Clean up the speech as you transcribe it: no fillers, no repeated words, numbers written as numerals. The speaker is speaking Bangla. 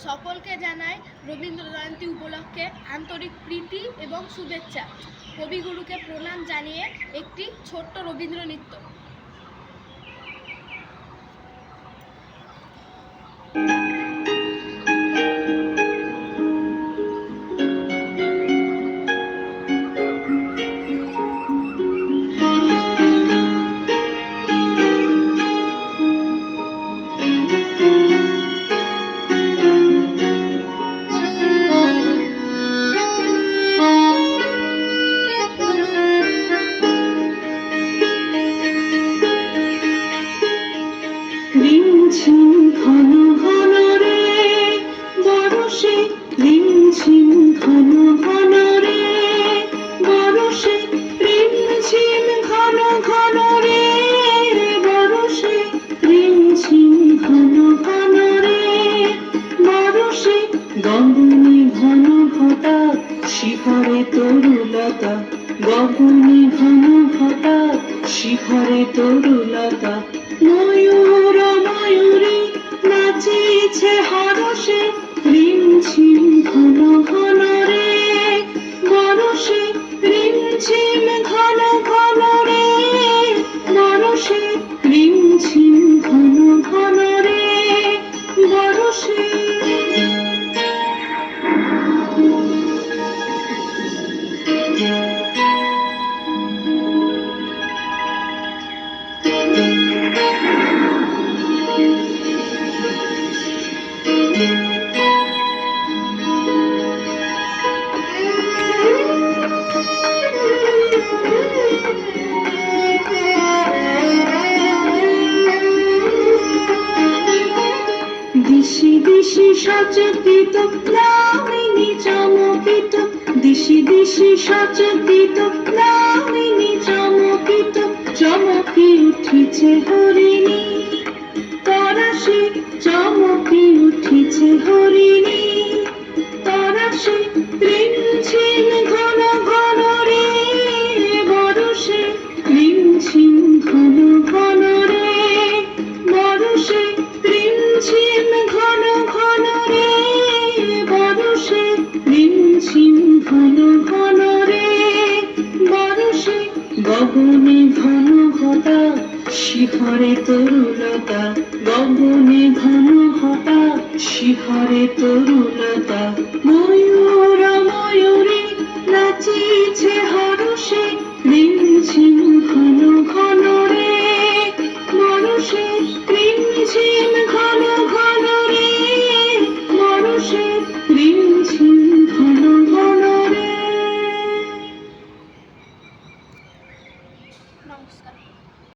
সকলকে জানাই রবীন্দ্র জয়ন্তী উপলক্ষে আন্তরিক প্রীতি এবং শুভেচ্ছা। কবিগুরুকে প্রণাম জানিয়ে একটি ছোট্ট রবীন্দ্র নৃত্য। রিমঝিম ঘন ঘন রে বরষে, রিমঝিম ঘন ঘন রে বরষে, রিমঝিম ঘন ঘন রে বরষে, রিমঝিম ঘন ঘন রে বরষে। গগনে ঘন ঘটা শিখরে তরুলতা, গগনে ঘন ঘটা শিখরে তরুলতা। ময়ূর ময়ূরী নাচিছে হরষে, রিমঝিম ঘন ঘন রে বরষে, রিমঝিম ঘন ঘন রে বরষে, রিমঝিম ঘন ঘন রে বরষে। দিশি দিশি সচকিত লামিনী চমকিত, দিশি দিশি সচকিত লামিনী চমকিত। চমকি উঠিছে হরিণী তরাসে, চমকি উঠিছে হরিণী তরাসে। রিমঝিম ঘন ঘন রে বরষে, রিমঝিম ঘন ঘন রে বরষে, রিমঝিম ঘন ঘন রে বরষে, রিমঝিম ঘন ঘন রে বরষে। গগনে ঘন ঘটা শিখরে তরুলতা, গগনে ঘন ঘটা শিখরে তরুলতা। ময়ূর ময়ূরী নাচিছে হরষে, রিমঝিম ঘন ঘন রে বরষে, রিমঝিম ঘন ঘন রে বরষে, রিমঝিম ঘন ঘন রে। নমস্কার।